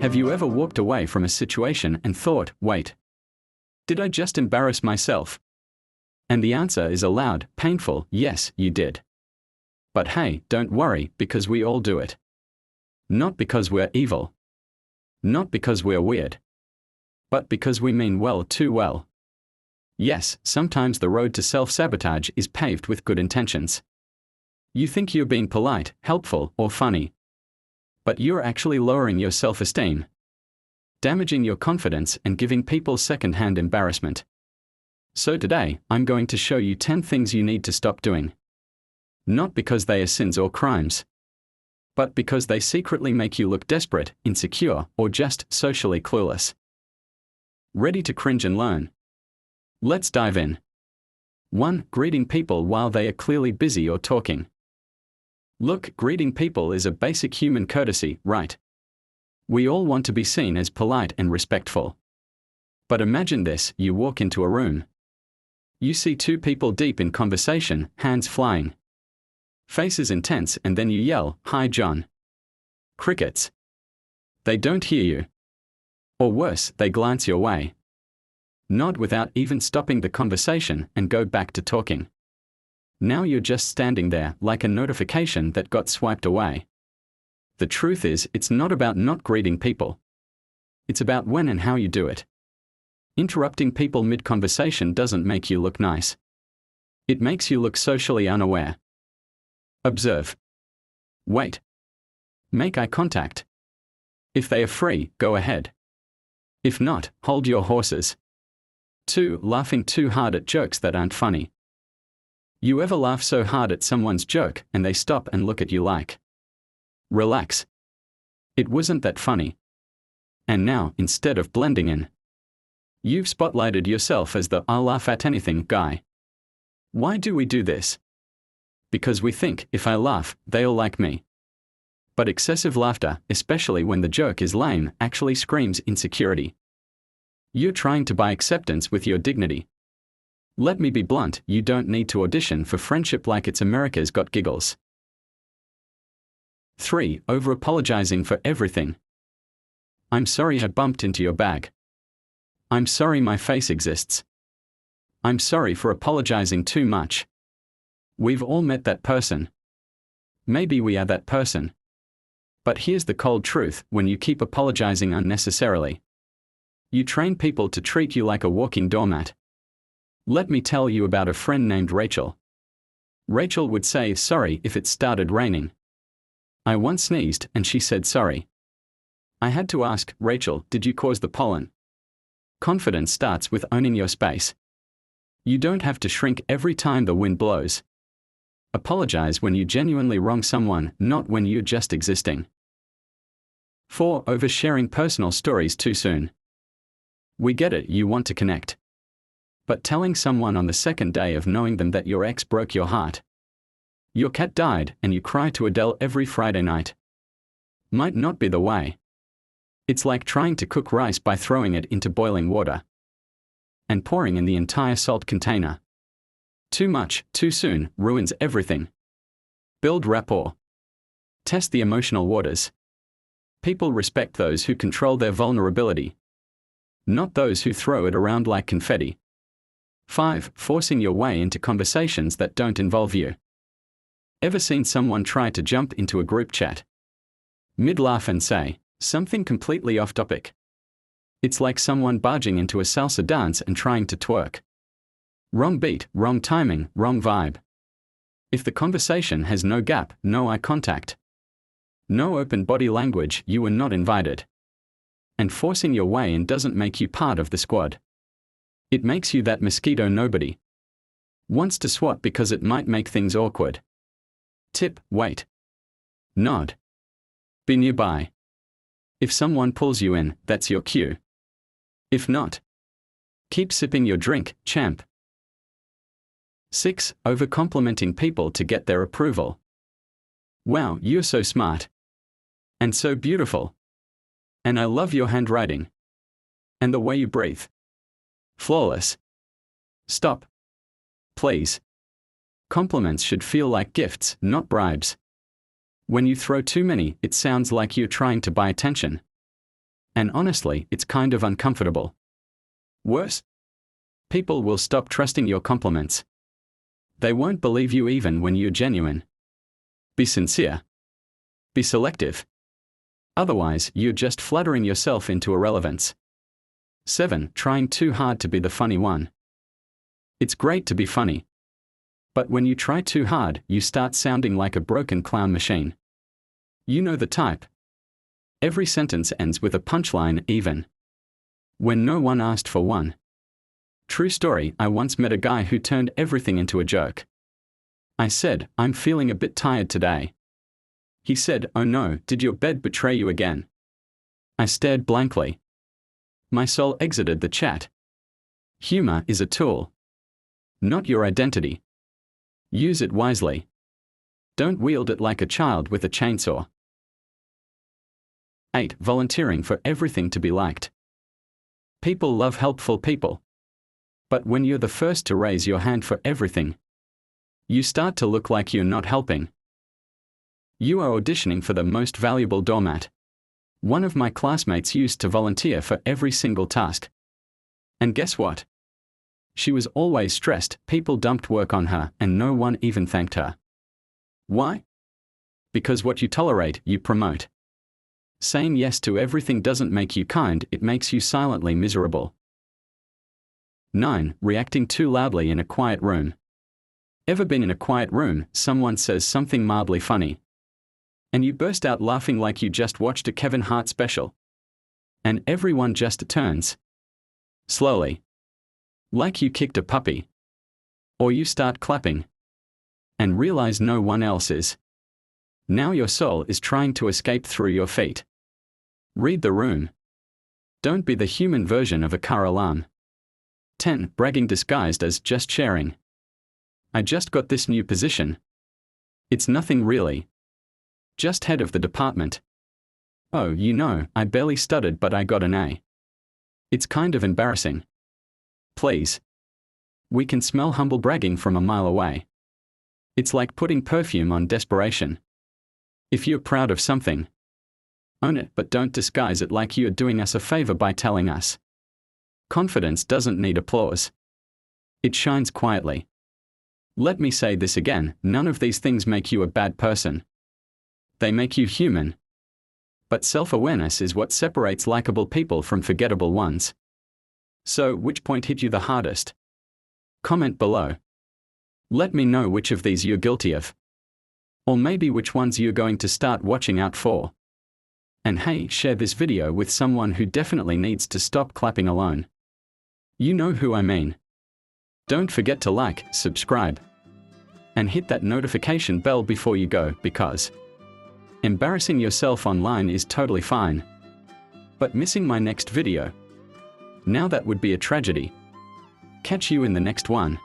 Have you ever walked away from a situation and thought, wait, did I just embarrass myself? And the answer is a loud, painful, yes, you did. But hey, don't worry, because we all do it. Not because we're evil. Not because we're weird. But because we mean well too well. Yes, sometimes the road to self-sabotage is paved with good intentions. You think you're being polite, helpful, or funny. But you're actually lowering your self-esteem, damaging your confidence, and giving people second-hand embarrassment. So today, I'm going to show you 10 things you need to stop doing. Not because they are sins or crimes, but because they secretly make you look desperate, insecure, or just socially clueless. Ready to cringe and learn? Let's dive in. 1. Greeting people while they are clearly busy or talking. Look, greeting people is a basic human courtesy, right? We all want to be seen as polite and respectful. But imagine this, you walk into a room. You see two people deep in conversation, hands flying, faces intense, and then you yell, "Hi John." Crickets. They don't hear you. Or worse, they glance your way, nod without even stopping the conversation, and go back to talking. Now you're just standing there, like a notification that got swiped away. The truth is, it's not about not greeting people. It's about when and how you do it. Interrupting people mid-conversation doesn't make you look nice. It makes you look socially unaware. Observe. Wait. Make eye contact. If they are free, go ahead. If not, hold your horses. 2. Laughing too hard at jokes that aren't funny. You ever laugh so hard at someone's joke and they stop and look at you like, relax. It wasn't that funny. And now, instead of blending in, you've spotlighted yourself as the "I'll laugh at anything" guy. Why do we do this? Because we think, if I laugh, they'll like me. But excessive laughter, especially when the joke is lame, actually screams insecurity. You're trying to buy acceptance with your dignity. Let me be blunt, you don't need to audition for friendship like it's America's Got Giggles. 3. Over-apologizing for everything. I'm sorry I bumped into your bag. I'm sorry my face exists. I'm sorry for apologizing too much. We've all met that person. Maybe we are that person. But here's the cold truth, when you keep apologizing unnecessarily, you train people to treat you like a walking doormat. Let me tell you about a friend named Rachel. Rachel would say sorry if it started raining. I once sneezed and she said sorry. I had to ask, "Rachel, did you cause the pollen?" Confidence starts with owning your space. You don't have to shrink every time the wind blows. Apologize when you genuinely wrong someone, not when you're just existing. 4. Oversharing personal stories too soon. We get it, you want to connect. But telling someone on the second day of knowing them that your ex broke your heart, your cat died, and you cry to Adele every Friday night, might not be the way. It's like trying to cook rice by throwing it into boiling water and pouring in the entire salt container. Too much, too soon, ruins everything. Build rapport. Test the emotional waters. People respect those who control their vulnerability, not those who throw it around like confetti. 5. Forcing your way into conversations that don't involve you. Ever seen someone try to jump into a group chat mid-laugh and say something completely off topic? It's like someone barging into a salsa dance and trying to twerk. Wrong beat, wrong timing, wrong vibe. If the conversation has no gap, no eye contact, no open body language, you were not invited. And forcing your way in doesn't make you part of the squad. It makes you that mosquito nobody wants to swat because it might make things awkward. Tip: wait. Nod. Be nearby. If someone pulls you in, that's your cue. If not, keep sipping your drink, champ. 6. Over-complimenting people to get their approval. Wow, you're so smart. And so beautiful. And I love your handwriting. And the way you breathe. Flawless. Stop. Please. Compliments should feel like gifts, not bribes. When you throw too many, it sounds like you're trying to buy attention. And honestly, it's kind of uncomfortable. Worse, people will stop trusting your compliments. They won't believe you even when you're genuine. Be sincere. Be selective. Otherwise, you're just flattering yourself into irrelevance. 7. Trying too hard to be the funny one. It's great to be funny. But when you try too hard, you start sounding like a broken clown machine. You know the type. Every sentence ends with a punchline, even when no one asked for one. True story, I once met a guy who turned everything into a joke. I said, "I'm feeling a bit tired today." He said, "Oh no, did your bed betray you again?" I stared blankly. My soul exited the chat. Humor is a tool, not your identity. Use it wisely. Don't wield it like a child with a chainsaw. 8. Volunteering for everything to be liked. People love helpful people. But when you're the first to raise your hand for everything, you start to look like you're not helping. You are auditioning for the most valuable doormat. One of my classmates used to volunteer for every single task. And guess what? She was always stressed, people dumped work on her, and no one even thanked her. Why? Because what you tolerate, you promote. Saying yes to everything doesn't make you kind, it makes you silently miserable. 9. Reacting too loudly in a quiet room. Ever been in a quiet room, someone says something mildly funny, and you burst out laughing like you just watched a Kevin Hart special? And everyone just turns slowly, like you kicked a puppy. Or you start clapping and realize no one else is. Now your soul is trying to escape through your feet. Read the room. Don't be the human version of a car alarm. 10. Bragging disguised as just sharing. I just got this new position. It's nothing really. Just head of the department. Oh, you know, I barely stuttered but I got an A. It's kind of embarrassing. Please. We can smell humble bragging from a mile away. It's like putting perfume on desperation. If you're proud of something, own it, but don't disguise it like you're doing us a favor by telling us. Confidence doesn't need applause. It shines quietly. Let me say this again, none of these things make you a bad person. They make you human. But self-awareness is what separates likable people from forgettable ones. So, which point hit you the hardest? Comment below. Let me know which of these you're guilty of. Or maybe which ones you're going to start watching out for. And hey, share this video with someone who definitely needs to stop clapping alone. You know who I mean. Don't forget to like, subscribe, and hit that notification bell before you go, because embarrassing yourself online is totally fine. But missing my next video, now that would be a tragedy. Catch you in the next one.